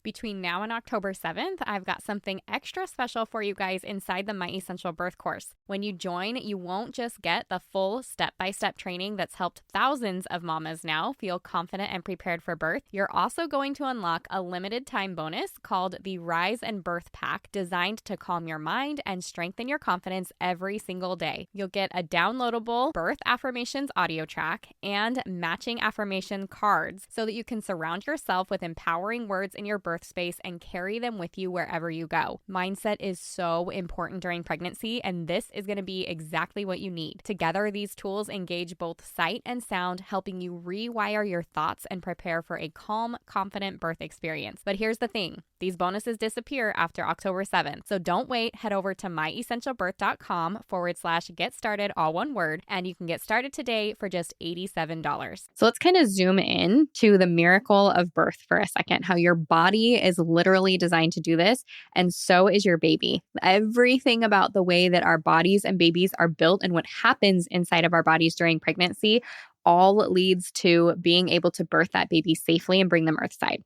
Between now and October 7th, I've got something extra special for you guys inside the My Essential Birth course. When you join, you won't just get the full step-by-step training that's helped thousands of mamas now feel confident and prepared for birth. You're also going to unlock a limited time bonus called the Rise and Birth Pack, designed to calm your mind and strengthen your confidence every single day. You'll get a downloadable birth affirmations audio track and matching affirmation cards so that you can surround yourself with empowering words in your birth space and carry them with you wherever you go. Mindset is so important during pregnancy, and this is going to be exactly what you need. Together, these tools engage both sight and sound, helping you rewire your thoughts and prepare for a calm, confident birth experience. But here's the thing. These bonuses disappear after October 7th. So don't wait. Head over to myessentialbirth.com/get started, all one word, and you can get started today for just $87. So let's kind of zoom in to the miracle of birth for a second, how your body is literally designed to do this, and so is your baby. Everything about the way that our bodies and babies are built and what happens inside of our bodies during pregnancy all leads to being able to birth that baby safely and bring them earthside.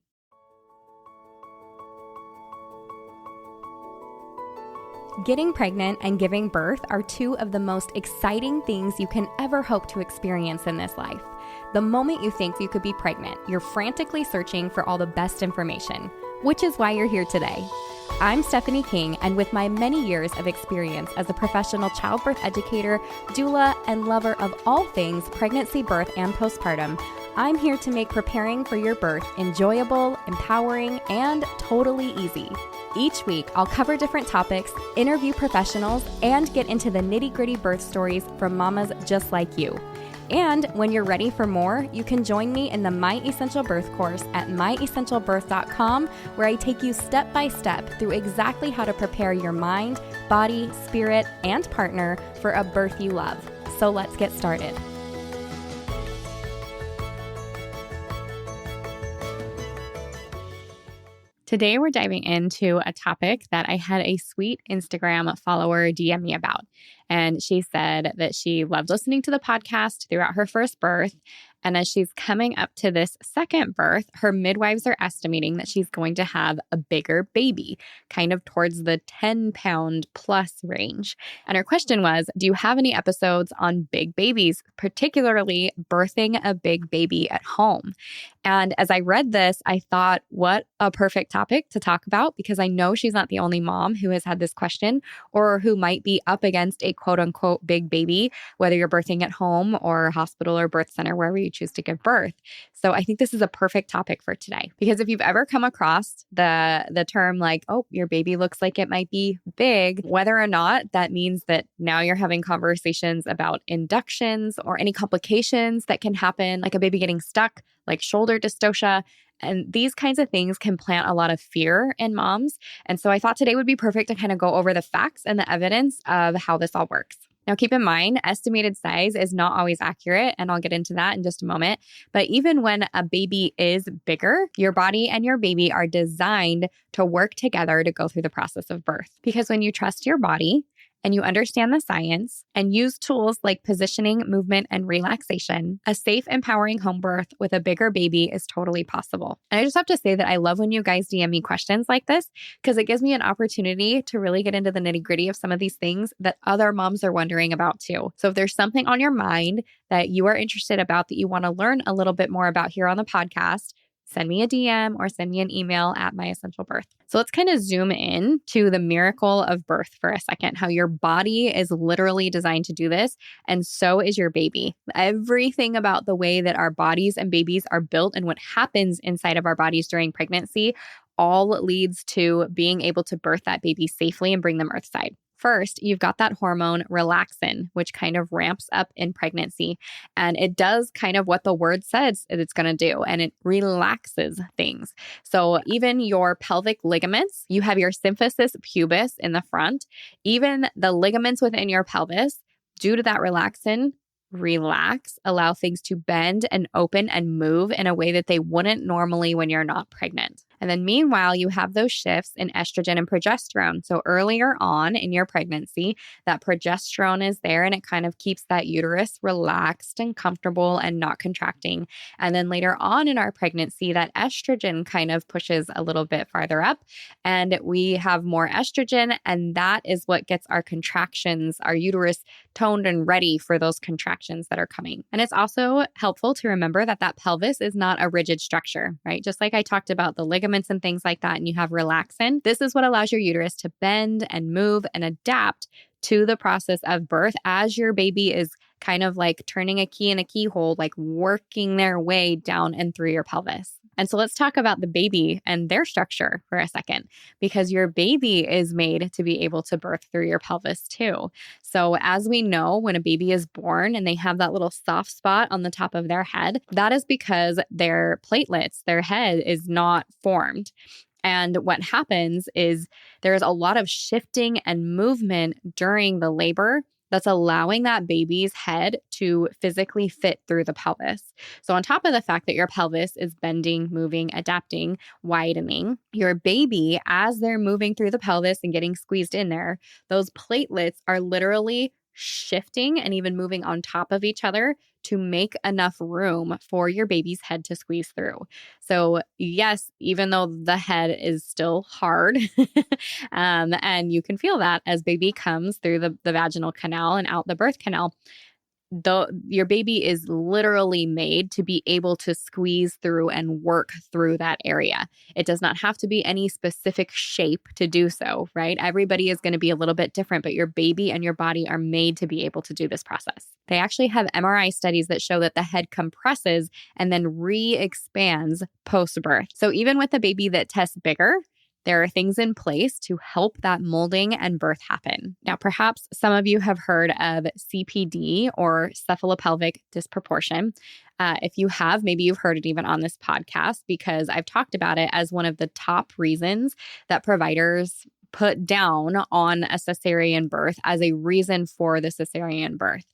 Getting pregnant and giving birth are two of the most exciting things you can ever hope to experience in this life. The moment you think you could be pregnant, you're frantically searching for all the best information, which is why you're here today. I'm Stephanie King, and with my many years of experience as a professional childbirth educator, doula, and lover of all things pregnancy, birth, and postpartum, I'm here to make preparing for your birth enjoyable, empowering, and totally easy. Each week, I'll cover different topics, interview professionals, and get into the nitty-gritty birth stories from mamas just like you. And when you're ready for more, you can join me in the My Essential Birth course at myessentialbirth.com, where I take you step by step through exactly how to prepare your mind, body, spirit, and partner for a birth you love. So let's get started. Today, we're diving into a topic that I had a sweet Instagram follower DM me about. And she said that she loved listening to the podcast throughout her first birth. And as she's coming up to this second birth, her midwives are estimating that she's going to have a bigger baby, kind of towards the 10-pound plus range. And her question was, do you have any episodes on big babies, particularly birthing a big baby at home? And as I read this, I thought, what a perfect topic to talk about, because I know she's not the only mom who has had this question or who might be up against a quote unquote big baby, whether you're birthing at home or hospital or birth center, wherever you choose to give birth. So I think this is a perfect topic for today, because if you've ever come across the term like, oh, your baby looks like it might be big, whether or not that means that now you're having conversations about inductions or any complications that can happen, like a baby getting stuck, like shoulder dystocia. And these kinds of things can plant a lot of fear in moms. And so I thought today would be perfect to kind of go over the facts and the evidence of how this all works. Now, keep in mind, estimated size is not always accurate, and I'll get into that in just a moment. But even when a baby is bigger, your body and your baby are designed to work together to go through the process of birth. Because when you trust your body, and you understand the science and use tools like positioning, movement, and relaxation, a safe, empowering home birth with a bigger baby is totally possible. And I just have to say that I love when you guys DM me questions like this, because it gives me an opportunity to really get into the nitty-gritty of some of these things that other moms are wondering about too. So if there's something on your mind that you are interested about that you want to learn a little bit more about here on the podcast, send me a DM or send me an email at My Essential Birth. So let's kind of zoom in to the miracle of birth for a second, how your body is literally designed to do this, and so is your baby. Everything about the way that our bodies and babies are built and what happens inside of our bodies during pregnancy all leads to being able to birth that baby safely and bring them earthside. First, you've got that hormone relaxin, which kind of ramps up in pregnancy. And it does kind of what the word says it's going to do, and it relaxes things. So even your pelvic ligaments, you have your symphysis pubis in the front, even the ligaments within your pelvis, due to that relaxin, relax, allow things to bend and open and move in a way that they wouldn't normally when you're not pregnant. And then meanwhile, you have those shifts in estrogen and progesterone. So earlier on in your pregnancy, that progesterone is there and it kind of keeps that uterus relaxed and comfortable and not contracting. And then later on in our pregnancy, that estrogen kind of pushes a little bit farther up and we have more estrogen. And that is what gets our contractions, our uterus toned and ready for those contractions that are coming. And it's also helpful to remember that that pelvis is not a rigid structure, right? Just like I talked about the ligaments and things like that, and you have relaxin. This is what allows your uterus to bend and move and adapt to the process of birth as your baby is kind of like turning a key in a keyhole, like working their way down and through your pelvis. And so let's talk about the baby and their structure for a second, because your baby is made to be able to birth through your pelvis too. So as we know, when a baby is born and they have that little soft spot on the top of their head, that is because their platelets, their head is not formed. And what happens is there's a lot of shifting and movement during the labor that's allowing that baby's head to physically fit through the pelvis. So on top of the fact that your pelvis is bending, moving, adapting, widening, your baby, as they're moving through the pelvis and getting squeezed in there, those platelets are literally shifting and even moving on top of each other to make enough room for your baby's head to squeeze through. So yes, even though the head is still hard, and you can feel that as baby comes through the vaginal canal and out the birth canal, your baby is literally made to be able to squeeze through and work through that area. It does not have to be any specific shape to do so, right? Everybody is going to be a little bit different, but your baby and your body are made to be able to do this process. They actually have MRI studies that show that the head compresses and then re-expands post-birth. So even with a baby that tests bigger, there are things in place to help that molding and birth happen. Now, perhaps some of you have heard of CPD or cephalopelvic disproportion. If you have, maybe you've heard it even on this podcast because I've talked about it as one of the top reasons that providers put down on a cesarean birth as a reason for the cesarean birth.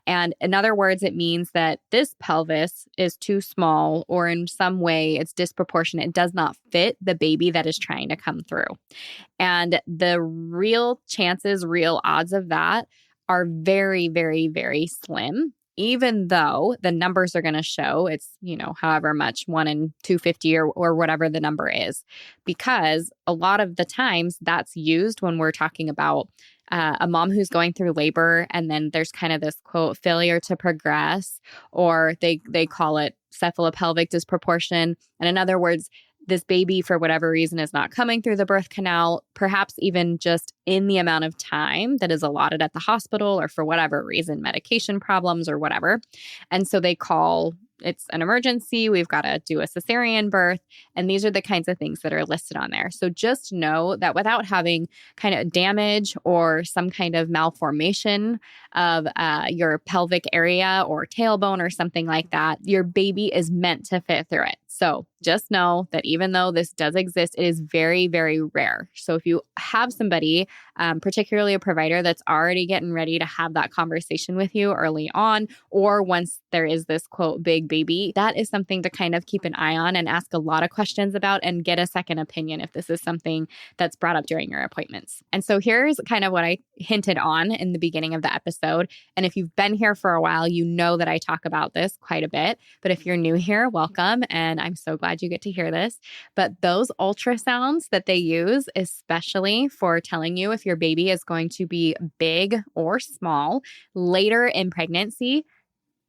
And in other words, it means that this pelvis is too small or in some way it's disproportionate. It does not fit the baby that is trying to come through. And the real chances, real odds of that are very, very, very slim. Even though the numbers are going to show it's, however much, 1 in 250 or whatever the number is, because a lot of the times that's used when we're talking about a mom who's going through labor and then there's kind of this quote failure to progress, or they call it cephalopelvic disproportion. And in other words, this baby, for whatever reason, is not coming through the birth canal, perhaps even just in the amount of time that is allotted at the hospital or for whatever reason, medication problems or whatever. And so they call it's an emergency. We've got to do a cesarean birth. And these are the kinds of things that are listed on there. So just know that without having kind of damage or some kind of malformation of your pelvic area or tailbone or something like that, your baby is meant to fit through it. So just know that even though this does exist, it is very, very rare. So if you have somebody, particularly a provider that's already getting ready to have that conversation with you early on, or once there is this quote, big baby, that is something to kind of keep an eye on and ask a lot of questions about and get a second opinion if this is something that's brought up during your appointments. And so here's kind of what I hinted on in the beginning of the episode. And if you've been here for a while, you know that I talk about this quite a bit. But if you're new here, welcome. And I'm so glad you get to hear this. But those ultrasounds that they use, especially for telling you if your baby is going to be big or small later in pregnancy,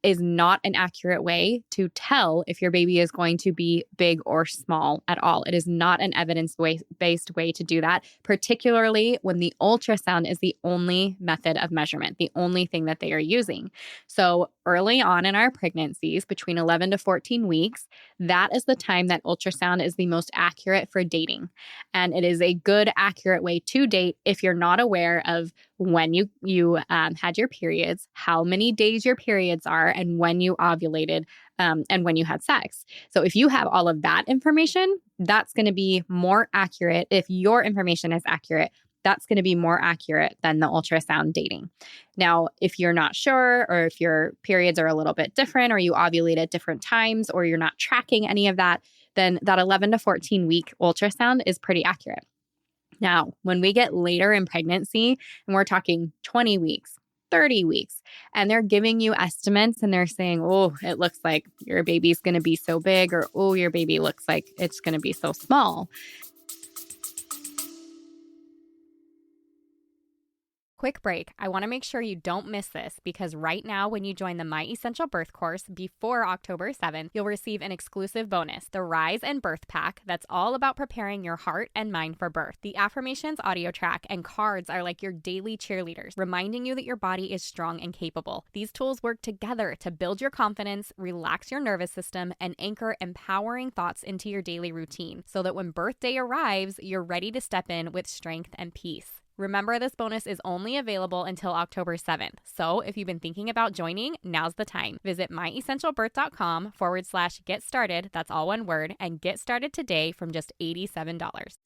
is not an accurate way to tell if your baby is going to be big or small at all. It is not an evidence-based way to do that, particularly when the ultrasound is the only method of measurement, the only thing that they are using. So early on in our pregnancies, between 11 to 14 weeks, that is the time that ultrasound is the most accurate for dating. And it is a good, accurate way to date if you're not aware of when you had your periods, how many days your periods are, and when you ovulated, and when you had sex. So if you have all of that information, that's going to be more accurate. If your information is accurate, that's going to be more accurate than the ultrasound dating. Now, if you're not sure, or if your periods are a little bit different, or you ovulate at different times, or you're not tracking any of that, then that 11 to 14 week ultrasound is pretty accurate. Now, when we get later in pregnancy and we're talking 20 weeks, 30 weeks, and they're giving you estimates and they're saying, oh, it looks like your baby's going to be so big, or oh, your baby looks like it's going to be so small. Quick break. I want to make sure you don't miss this because right now, when you join the My Essential Birth course before October 7th, you'll receive an exclusive bonus, the Rise and Birth Pack, that's all about preparing your heart and mind for birth. The affirmations audio track and cards are like your daily cheerleaders, reminding you that your body is strong and capable. These tools work together to build your confidence, relax your nervous system, and anchor empowering thoughts into your daily routine so that when birth day arrives, you're ready to step in with strength and peace. Remember, this bonus is only available until October 7th. So if you've been thinking about joining, now's the time. Visit myessentialbirth.com/get started. That's all one word, and get started today from just $87.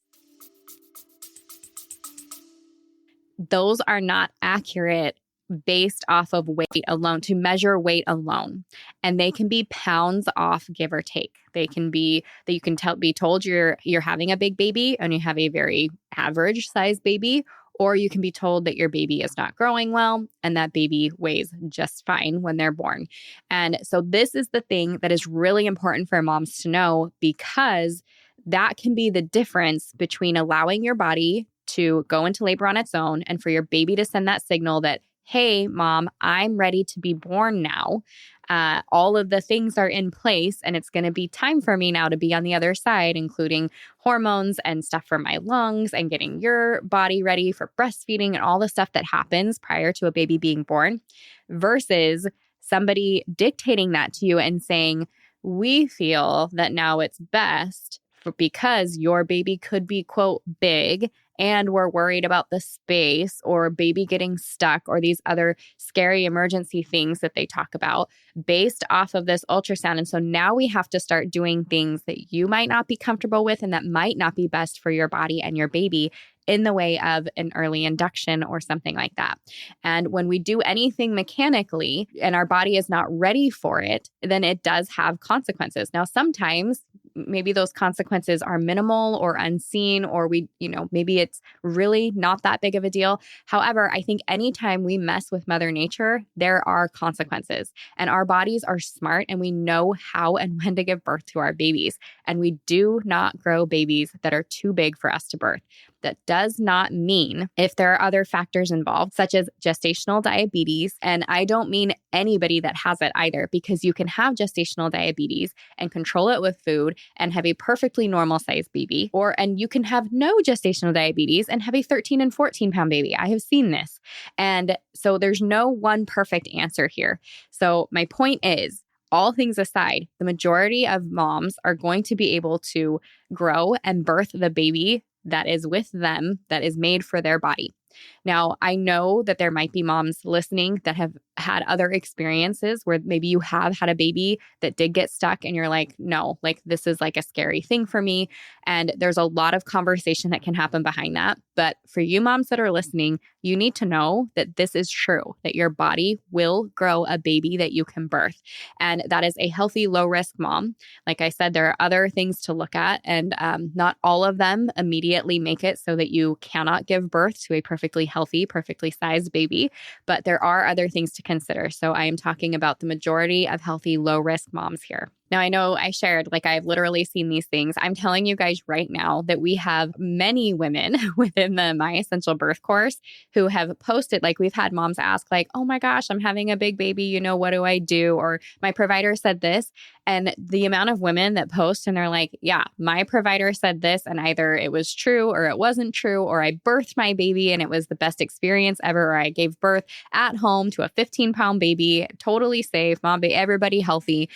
Those are not accurate based off of weight alone, to measure weight alone. And they can be pounds off, give or take. They can be that you can be told you're having a big baby and you have a very average size baby, or you can be told that your baby is not growing well and that baby weighs just fine when they're born. And so this is the thing that is really important for moms to know, because that can be the difference between allowing your body to go into labor on its own and for your baby to send that signal that, hey, mom, I'm ready to be born now. All of the things are in place and it's going to be time for me now to be on the other side, including hormones and stuff for my lungs and getting your body ready for breastfeeding and all the stuff that happens prior to a baby being born, versus somebody dictating that to you and saying, we feel that now it's best because your baby could be, quote, big, and we're worried about the space or baby getting stuck or these other scary emergency things that they talk about based off of this ultrasound. And so now we have to start doing things that you might not be comfortable with and that might not be best for your body and your baby in the way of an early induction or something like that. And when we do anything mechanically and our body is not ready for it, then it does have consequences. Now, sometimes maybe those consequences are minimal or unseen, or maybe it's really not that big of a deal. However, I think anytime we mess with Mother Nature, there are consequences, and our bodies are smart and we know how and when to give birth to our babies. And we do not grow babies that are too big for us to birth. That does not mean if there are other factors involved, such as gestational diabetes. And I don't mean anybody that has it either, because you can have gestational diabetes and control it with food and have a perfectly normal sized baby, and you can have no gestational diabetes and have a 13 and 14 pound baby. I have seen this. And so there's no one perfect answer here. So my point is, all things aside, the majority of moms are going to be able to grow and birth the baby that is with them, that is made for their body. Now, I know that there might be moms listening that have had other experiences where maybe you have had a baby that did get stuck and you're like, no, like this is like a scary thing for me. And there's a lot of conversation that can happen behind that. But for you moms that are listening, you need to know that this is true, that your body will grow a baby that you can birth. And that is a healthy, low risk mom. Like I said, there are other things to look at, and not all of them immediately make it so that you cannot give birth to a perfectly healthy, perfectly sized baby. But there are other things to consider. So I am talking about the majority of healthy, low risk moms here. Now, I know I shared, I've literally seen these things. I'm telling you guys right now that we have many women within the My Essential Birth course who have posted, we've had moms ask, oh my gosh, I'm having a big baby, what do I do? Or my provider said this. And the amount of women that post and they're like, yeah, my provider said this, and either it was true or it wasn't true, or I birthed my baby and it was the best experience ever, or I gave birth at home to a 15-pound baby, totally safe, everybody healthy.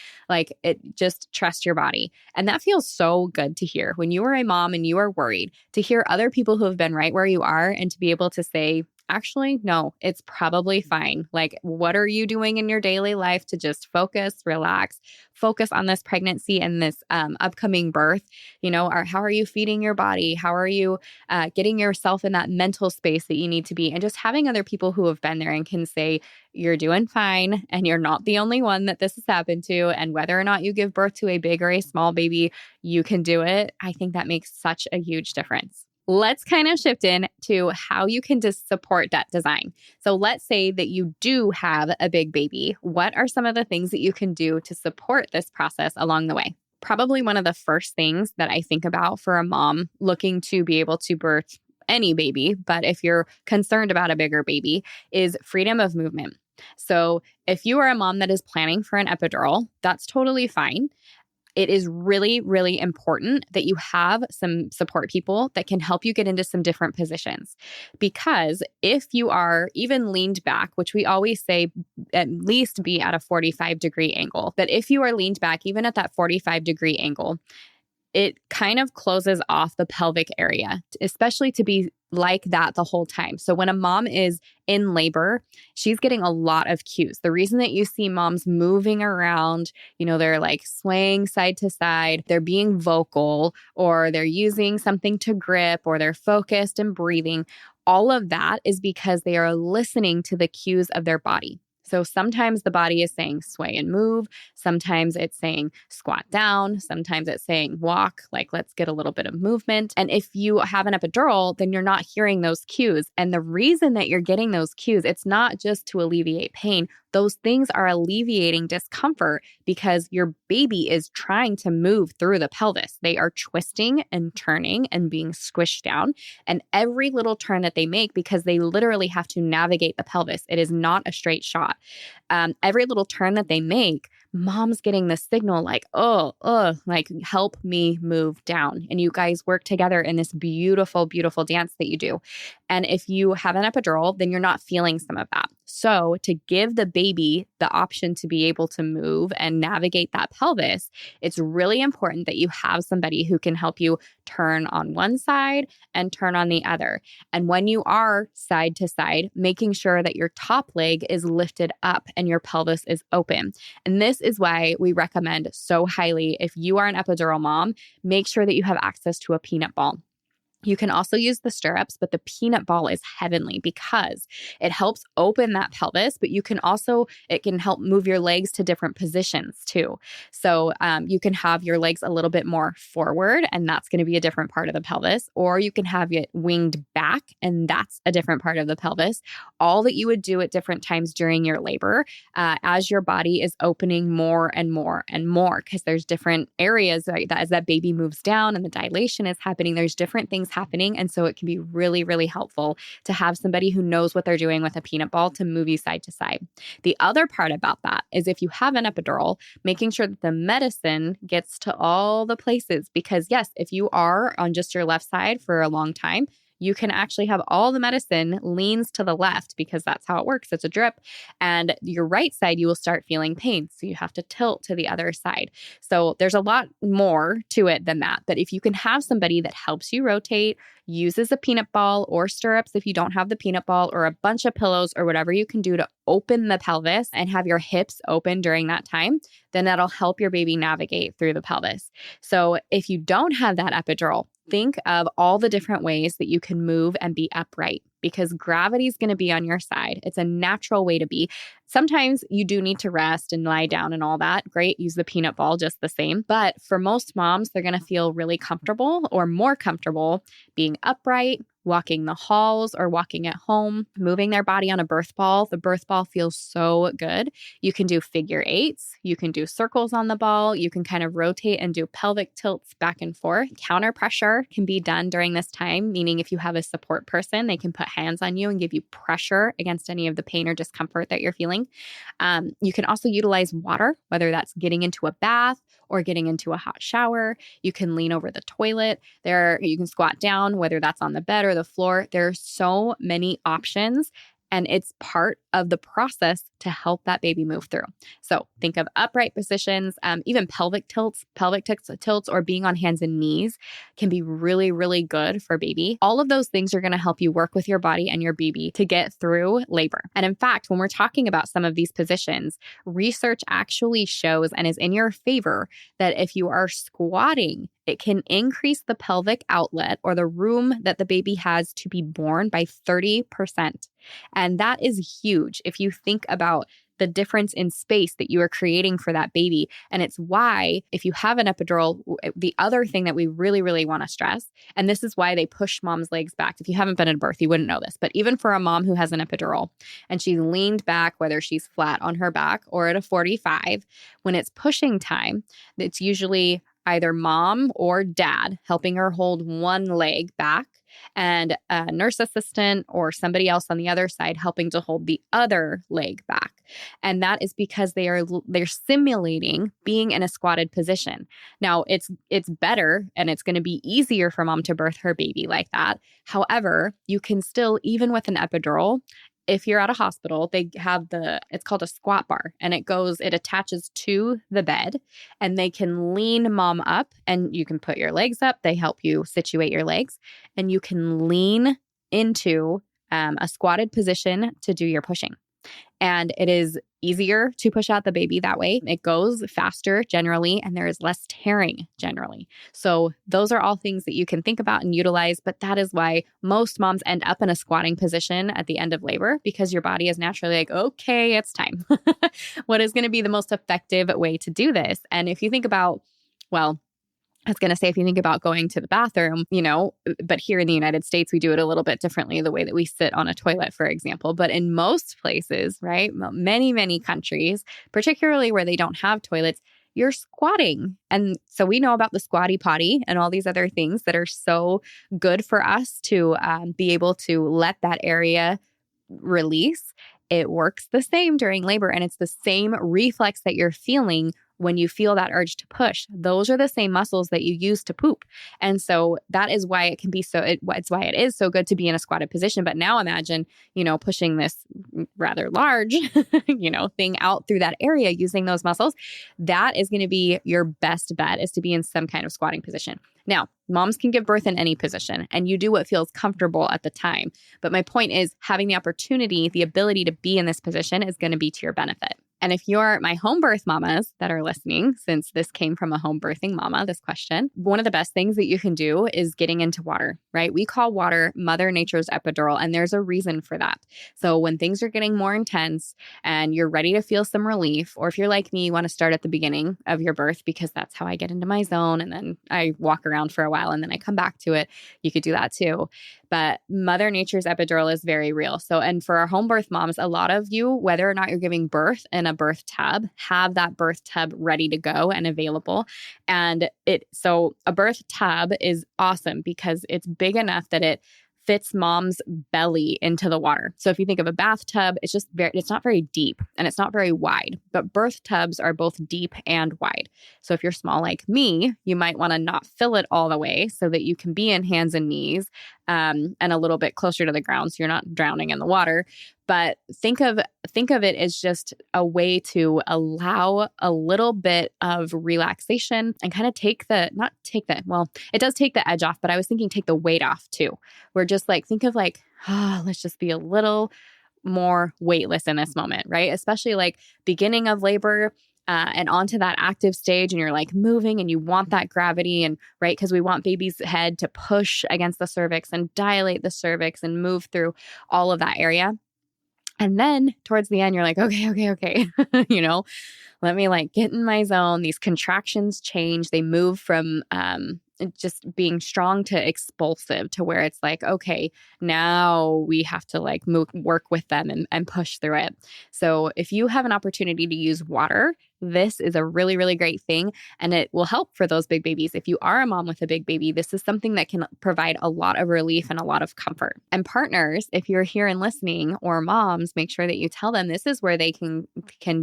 Just trust your body. And that feels so good to hear when you are a mom and you are worried, to hear other people who have been right where you are and to be able to say, actually, no, it's probably fine. What are you doing in your daily life to just focus, relax, focus on this pregnancy and this upcoming birth. How are you feeding your body? How are you getting yourself in that mental space that you need to be? And just having other people who have been there and can say, you're doing fine and you're not the only one that this has happened to. And whether or not you give birth to a big or a small baby, you can do it. I think that makes such a huge difference. Let's kind of shift in to how you can just support that design. So let's say that you do have a big baby. What are some of the things that you can do to support this process along the way? Probably one of the first things that I think about for a mom looking to be able to birth any baby, but if you're concerned about a bigger baby, is freedom of movement. So if you are a mom that is planning for an epidural, that's totally fine. It is really, really important that you have some support people that can help you get into some different positions. Because if you are even leaned back, which we always say at least be at a 45-degree angle, but if you are leaned back, even at that 45-degree angle, it kind of closes off the pelvic area, especially to be like that the whole time. So when a mom is in labor, she's getting a lot of cues. The reason that you see moms moving around, they're like swaying side to side, they're being vocal, or they're using something to grip, or they're focused and breathing. All of that is because they are listening to the cues of their body. So sometimes the body is saying sway and move. Sometimes it's saying squat down. Sometimes it's saying walk, like let's get a little bit of movement. And if you have an epidural, then you're not hearing those cues. And the reason that you're getting those cues, it's not just to alleviate pain. Those things are alleviating discomfort because your baby is trying to move through the pelvis. They are twisting and turning and being squished down. And every little turn that they make, because they literally have to navigate the pelvis, it is not a straight shot. Every little turn that they make, mom's getting the signal like, like help me move down. And you guys work together in this beautiful, beautiful dance that you do. And if you have an epidural, then you're not feeling some of that. So to give the baby the option to be able to move and navigate that pelvis, it's really important that you have somebody who can help you turn on one side and turn on the other. And when you are side to side, making sure that your top leg is lifted up and your pelvis is open. And this is why we recommend so highly, if you are an epidural mom, make sure that you have access to a peanut ball. You can also use the stirrups, but the peanut ball is heavenly because it helps open that pelvis, but it can help move your legs to different positions too. So you can have your legs a little bit more forward, and that's going to be a different part of the pelvis, or you can have it winged back, and that's a different part of the pelvis. All that you would do at different times during your labor as your body is opening more and more and more, because there's different areas, right, that as that baby moves down and the dilation is happening, there's different things happening. And so it can be really, really helpful to have somebody who knows what they're doing with a peanut ball to move you side to side. The other part about that is if you have an epidural, making sure that the medicine gets to all the places, because yes, if you are on just your left side for a long time, you can actually have all the medicine leans to the left because that's how it works. It's a drip. And your right side, you will start feeling pain. So you have to tilt to the other side. So there's a lot more to it than that. But if you can have somebody that helps you rotate, uses a peanut ball or stirrups if you don't have the peanut ball, or a bunch of pillows or whatever you can do to open the pelvis and have your hips open during that time, then that'll help your baby navigate through the pelvis. So if you don't have that epidural, think of all the different ways that you can move and be upright, because gravity is going to be on your side. It's a natural way to be. Sometimes you do need to rest and lie down and all that. Great. Use the peanut ball just the same. But for most moms, they're going to feel really comfortable or more comfortable being upright, walking the halls or walking at home, moving their body on a birth ball. The birth ball feels so good. You can do figure eights. You can do circles on the ball. You can kind of rotate and do pelvic tilts back and forth. Counter pressure can be done during this time, meaning if you have a support person, they can put hands on you and give you pressure against any of the pain or discomfort that you're feeling. You can also utilize water, whether that's getting into a bath or getting into a hot shower. You can lean over the toilet. You can squat down, whether that's on the bed or the floor. There are so many options. And it's part of the process to help that baby move through. So think of upright positions, even pelvic tilts, or being on hands and knees can be really, really good for baby. All of those things are going to help you work with your body and your baby to get through labor. And in fact, when we're talking about some of these positions, research actually shows and is in your favor that if you are squatting, it can increase the pelvic outlet or the room that the baby has to be born by 30%. And that is huge if you think about the difference in space that you are creating for that baby. And it's why, if you have an epidural, the other thing that we really, really want to stress, and this is why they push mom's legs back. If you haven't been in birth, you wouldn't know this, but even for a mom who has an epidural and she's leaned back, whether she's flat on her back or at a 45, when it's pushing time, it's usually either mom or dad helping her hold one leg back and a nurse assistant or somebody else on the other side helping to hold the other leg back. And that is because they're simulating being in a squatted position. Now, it's better and it's going to be easier for mom to birth her baby like that. However, you can still, even with an epidural, if you're at a hospital, they have it's called a squat bar, and it attaches to the bed, and they can lean mom up and you can put your legs up. They help you situate your legs and you can lean into a squatted position to do your pushing. And it is easier to push out the baby that way. It goes faster generally, and there is less tearing generally. So those are all things that you can think about and utilize, but that is why most moms end up in a squatting position at the end of labor, because your body is naturally like, okay, it's time. What is going to be the most effective way to do this? And if you think about, well, I was going to say, if you think about going to the bathroom, but here in the United States, we do it a little bit differently, the way that we sit on a toilet, for example. But in most places, right, many, many countries, particularly where they don't have toilets, you're squatting. And so we know about the squatty potty and all these other things that are so good for us to be able to let that area release. It works the same during labor, and it's the same reflex that you're feeling when you feel that urge to push. Those are the same muscles that you use to poop. And so that is why it can be it's why it is so good to be in a squatted position. But now imagine, pushing this rather large, thing out through that area using those muscles. That is going to be your best bet, is to be in some kind of squatting position. Now, moms can give birth in any position, and you do what feels comfortable at the time. But my point is, having the opportunity, the ability to be in this position is going to be to your benefit. And if you're my home birth mamas that are listening, since this came from a home birthing mama, this question, one of the best things that you can do is getting into water, right? We call water Mother Nature's epidural, and there's a reason for that. So when things are getting more intense and you're ready to feel some relief, or if you're like me, you want to start at the beginning of your birth, because that's how I get into my zone, and then I walk around for a while and then I come back to it. You could do that too. But Mother Nature's epidural is very real. So, and for our home birth moms, a lot of you, whether or not you're giving birth in a birth tub, have that birth tub ready to go and available. And so a birth tub is awesome because it's big enough that it fits mom's belly into the water. So if you think of a bathtub, it's not very deep and it's not very wide, but birth tubs are both deep and wide. So if you're small like me, you might want to not fill it all the way so that you can be in hands and knees and a little bit closer to the ground so you're not drowning in the water. But think of it as just a way to allow a little bit of relaxation and kind of it does take the edge off, but I was thinking take the weight off too. We're just let's just be a little more weightless in this moment, right? Especially like beginning of labor and onto that active stage, and you're like moving and you want that gravity, and right, because we want baby's head to push against the cervix and dilate the cervix and move through all of that area. And then towards the end, you're like, okay, let me get in my zone. These contractions change. They move from just being strong to expulsive, to where it's like, okay, now we have to work with them and push through it. So if you have an opportunity to use water, this is a really, really great thing, and it will help for those big babies. If you are a mom with a big baby, this is something that can provide a lot of relief and a lot of comfort. And partners, if you're here and listening, or moms, make sure that you tell them this is where they can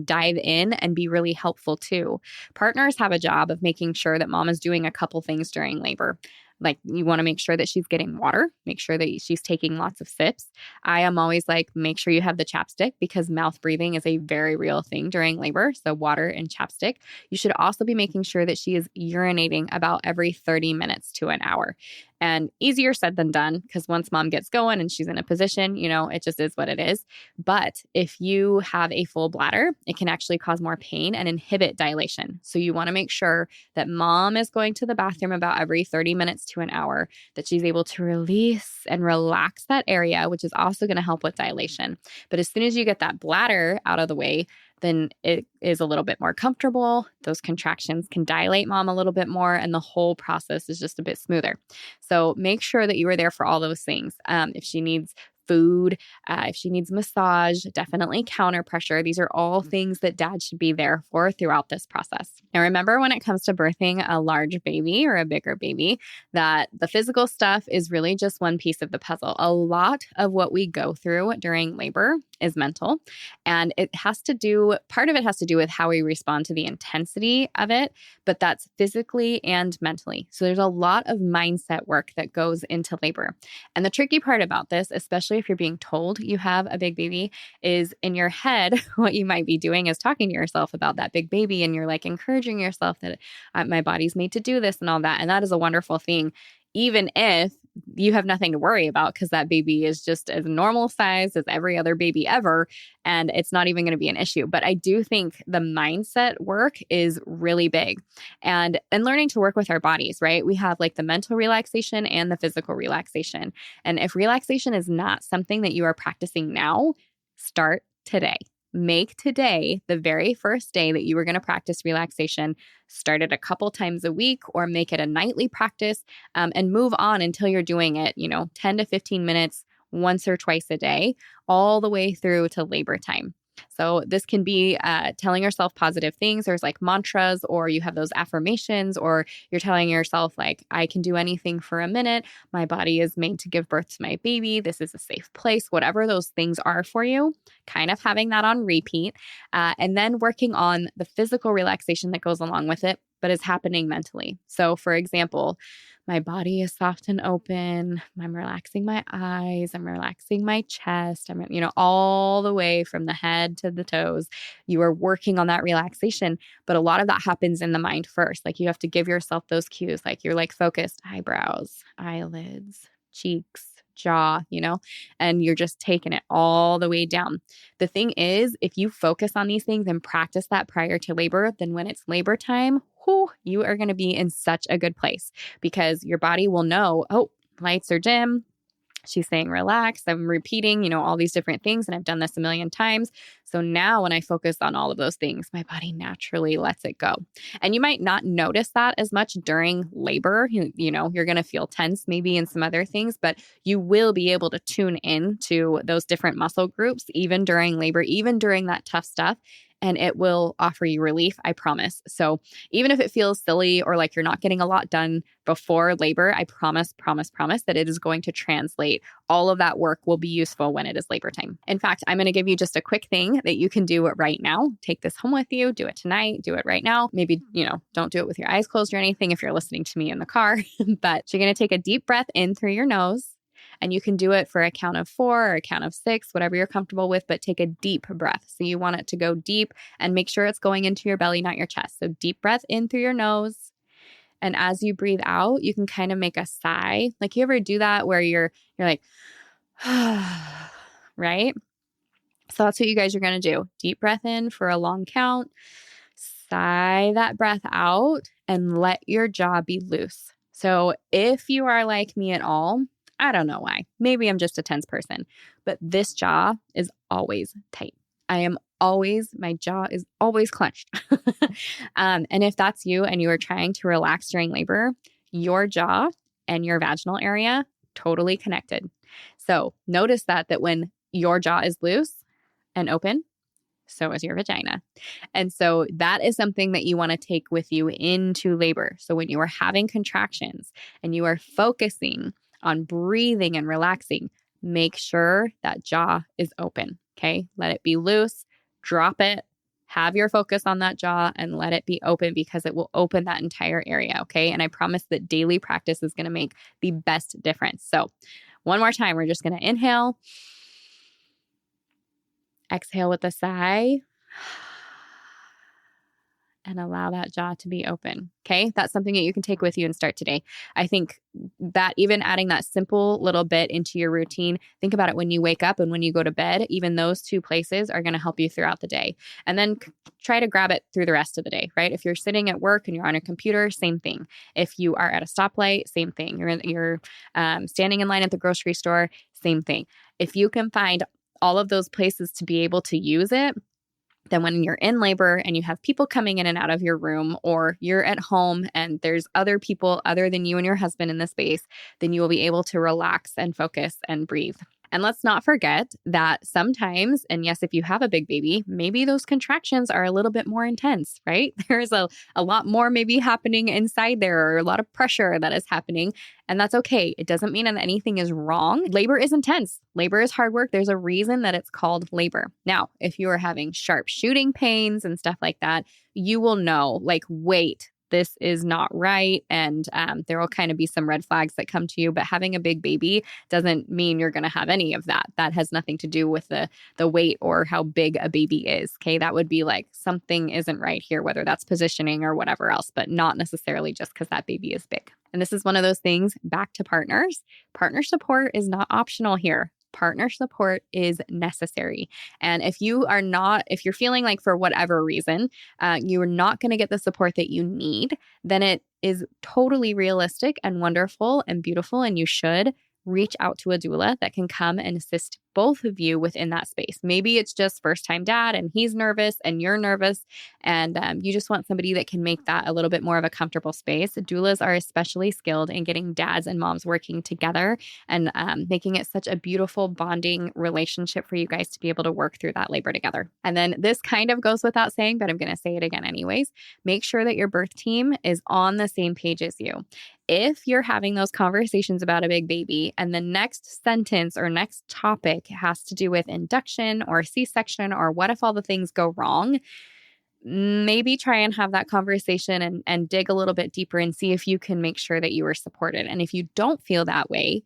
dive in and be really helpful too. Partners have a job of making sure that mom is doing a couple things during labor. Like, you want to make sure that she's getting water, make sure that she's taking lots of sips. I am always like, make sure you have the chapstick because mouth breathing is a very real thing during labor. So water and chapstick. You should also be making sure that she is urinating about every 30 minutes to an hour. And easier said than done, because once mom gets going and she's in a position, it just is what it is. But if you have a full bladder, it can actually cause more pain and inhibit dilation. So you want to make sure that mom is going to the bathroom about every 30 minutes to an hour, that she's able to release and relax that area, which is also going to help with dilation. But as soon as you get that bladder out of the way, then it is a little bit more comfortable. Those contractions can dilate mom a little bit more, and the whole process is just a bit smoother. So make sure that you are there for all those things. If she needs food, if she needs massage, definitely counter pressure. These are all things that dad should be there for throughout this process. Now, remember, when it comes to birthing a large baby or a bigger baby, that the physical stuff is really just one piece of the puzzle. A lot of what we go through during labor is mental, and part of it has to do with how we respond to the intensity of it, but that's physically and mentally. So there's a lot of mindset work that goes into labor. And the tricky part about this, especially if you're being told you have a big baby, is in your head, what you might be doing is talking to yourself about that big baby, and you're like encouraging yourself that my body's made to do this and all that. And that is a wonderful thing, even if you have nothing to worry about, because that baby is just as normal size as every other baby ever, and it's not even going to be an issue. But I do think the mindset work is really big, and learning to work with our bodies, right? We have like the mental relaxation and the physical relaxation. And if relaxation is not something that you are practicing now, start today. Make today the very first day that you were going to practice relaxation. Start it a couple times a week, or make it a nightly practice, and move on until you're doing it, 10 to 15 minutes once or twice a day, all the way through to labor time. So this can be telling yourself positive things. There's like mantras, or you have those affirmations, or you're telling yourself like, I can do anything for a minute. My body is made to give birth to my baby. This is a safe place. Whatever those things are for you, kind of having that on repeat, and then working on the physical relaxation that goes along with it, but is happening mentally. So for example, my body is soft and open. I'm relaxing my eyes. I'm relaxing my chest. I'm, all the way from the head to the toes. You are working on that relaxation, but a lot of that happens in the mind first. Like, you have to give yourself those cues. Like, you're like focused eyebrows, eyelids, cheeks, jaw, and you're just taking it all the way down. The thing is, if you focus on these things and practice that prior to labor, then when it's labor time, you are going to be in such a good place, because your body will know, oh, lights are dim. She's saying relax. I'm repeating, all these different things, and I've done this a million times. So now when I focus on all of those things, my body naturally lets it go. And you might not notice that as much during labor. You're going to feel tense maybe in some other things, but you will be able to tune in to those different muscle groups, even during labor, even during that tough stuff. And it will offer you relief, I promise. So even if it feels silly or like you're not getting a lot done before labor, I promise that it is going to translate. All of that work will be useful when it is labor time. In fact, I'm going to give you just a quick thing that you can do right now. Take this home with you. Do it tonight. Do it right now. Maybe, don't do it with your eyes closed or anything if you're listening to me in the car. But you're going to take a deep breath in through your nose. And you can do it for a count of 4 or a count of 6, whatever you're comfortable with, but take a deep breath. So you want it to go deep, and make sure it's going into your belly, not your chest. So deep breath in through your nose. And as you breathe out, you can kind of make a sigh. Like, you ever do that where you're like, right? So that's what you guys are going to do. Deep breath in for a long count. Sigh that breath out and let your jaw be loose. So if you are like me at all, I don't know why. Maybe I'm just a tense person, but this jaw is always tight. My jaw is always clenched. And if that's you and you are trying to relax during labor, your jaw and your vaginal area totally connected. So notice that when your jaw is loose and open, so is your vagina. And so that is something that you want to take with you into labor. So when you are having contractions and you are focusing on breathing and relaxing, make sure that jaw is open. Okay. Let it be loose, drop it, Have your focus on that jaw and let it be open because it will open that entire area, okay? And I promise that daily practice is going to make the best difference. So, one more time, we're just going to inhale, exhale with a sigh, and allow that jaw to be open. Okay. That's something that you can take with you and start today. I think that even adding that simple little bit into your routine, think about it when you wake up and when you go to bed, even those two places are going to help you throughout the day. And then try to grab it through the rest of the day, right? If you're sitting at work and you're on a computer, same thing. If you are at a stoplight, same thing. You're standing in line at the grocery store, same thing. If you can find all of those places to be able to use it, then when you're in labor and you have people coming in and out of your room, or you're at home and there's other people other than you and your husband in the space, then you will be able to relax and focus and breathe. And let's not forget that sometimes, and yes, if you have a big baby, maybe those contractions are a little bit more intense, right? There's a lot more maybe happening inside there, or a lot of pressure that is happening. And that's okay. It doesn't mean that anything is wrong. Labor is intense. Labor is hard work. There's a reason that it's called labor. Now, if you are having sharp shooting pains and stuff like that, you will know, like, wait, this is not right. And there will kind of be some red flags that come to you. But having a big baby doesn't mean you're going to have any of that. That has nothing to do with the weight or how big a baby is. Okay. That would be like something isn't right here, whether that's positioning or whatever else, but not necessarily just because that baby is big. And this is one of those things, back to partners. Partner support is not optional here. Partner support is necessary. And if you're feeling like for whatever reason, you are not going to get the support that you need, then it is totally realistic and wonderful and beautiful. And you should reach out to a doula that can come and assist both of you within that space. Maybe it's just first time dad and he's nervous and you're nervous, and you just want somebody that can make that a little bit more of a comfortable space. Doulas are especially skilled in getting dads and moms working together and making it such a beautiful bonding relationship for you guys to be able to work through that labor together. And then this kind of goes without saying, but I'm going to say it again anyways. Make sure that your birth team is on the same page as you. If you're having those conversations about a big baby and the next sentence or next topic has to do with induction or C-section, or what if all the things go wrong, maybe try and have that conversation and dig a little bit deeper and see if you can make sure that you are supported. And if you don't feel that way,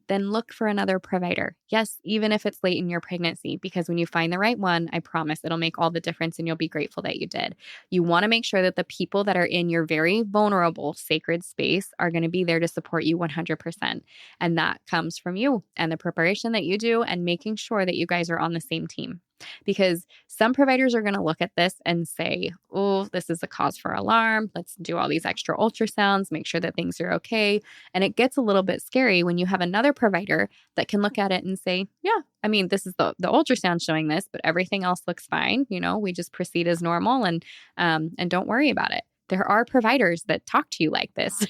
then look for another provider. Yes, even if it's late in your pregnancy, because when you find the right one, I promise it'll make all the difference and you'll be grateful that you did. You want to make sure that the people that are in your very vulnerable, sacred space are going to be there to support you 100%. And that comes from you and the preparation that you do and making sure that you guys are on the same team. Because some providers are going to look at this and say, oh, this is a cause for alarm. Let's do all these extra ultrasounds, make sure that things are okay. And it gets a little bit scary when you have another provider that can look at it and say, yeah, I mean, this is the ultrasound showing this, but everything else looks fine. You know, we just proceed as normal and don't worry about it. There are providers that talk to you like this.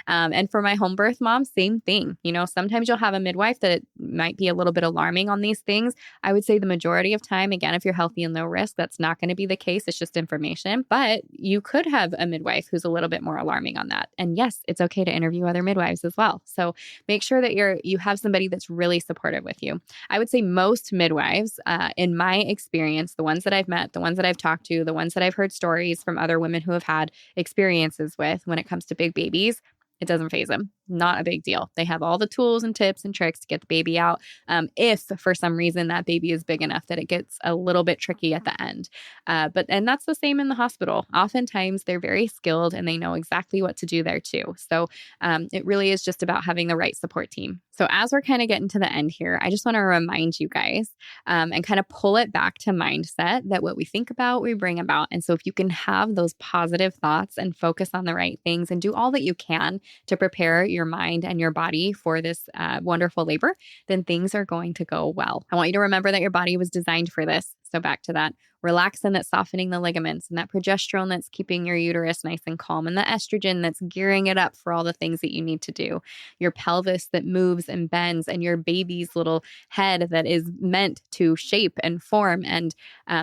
And for my home birth mom, same thing. You know, sometimes you'll have a midwife that might be a little bit alarming on these things. I would say the majority of time, again, if you're healthy and low risk, that's not going to be the case. It's just information. But you could have a midwife who's a little bit more alarming on that. And yes, it's okay to interview other midwives as well. So make sure that you have somebody that's really supportive with you. I would say most midwives, in my experience, the ones that I've met, the ones that I've talked to, the ones that I've heard stories from other women who have had experiences with when it comes to big babies, it doesn't faze them. Not a big deal. They have all the tools and tips and tricks to get the baby out. If for some reason that baby is big enough that it gets a little bit tricky at the end. And that's the same in the hospital. Oftentimes they're very skilled and they know exactly what to do there too. So it really is just about having the right support team. So as we're kind of getting to the end here, I just want to remind you guys and kind of pull it back to mindset that what we think about, we bring about. And so if you can have those positive thoughts and focus on the right things and do all that you can to prepare your mind and your body for this wonderful labor, then things are going to go well. I want you to remember that your body was designed for this. So back to that relaxin that's softening the ligaments, and that progesterone that's keeping your uterus nice and calm, and the estrogen that's gearing it up for all the things that you need to do. Your pelvis that moves and bends, and your baby's little head that is meant to shape and form and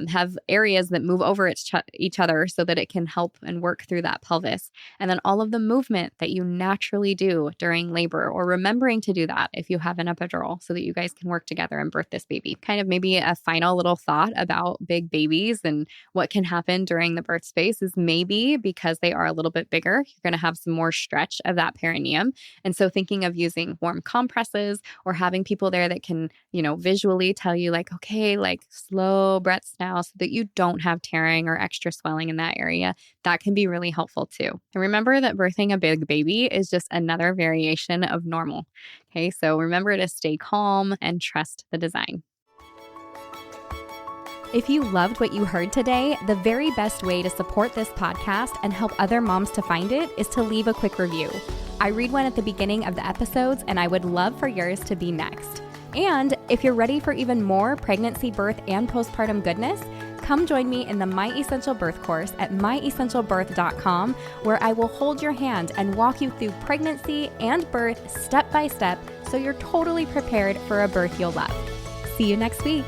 have areas that move over each other so that it can help and work through that pelvis. And then all of the movement that you naturally do during labor, or remembering to do that if you have an epidural so that you guys can work together and birth this baby. Kind of maybe a final little thought about big babies and what can happen during the birth space is maybe because they are a little bit bigger, you're going to have some more stretch of that perineum. And so thinking of using warm compresses or having people there that can, visually tell you like, okay, like slow breaths now so that you don't have tearing or extra swelling in that area, that can be really helpful too. And remember that birthing a big baby is just another variation of normal. Okay, so remember to stay calm and trust the design. If you loved what you heard today, the very best way to support this podcast and help other moms to find it is to leave a quick review. I read one at the beginning of the episodes, and I would love for yours to be next. And if you're ready for even more pregnancy, birth, and postpartum goodness, come join me in the My Essential Birth course at myessentialbirth.com, where I will hold your hand and walk you through pregnancy and birth step by step so you're totally prepared for a birth you'll love. See you next week.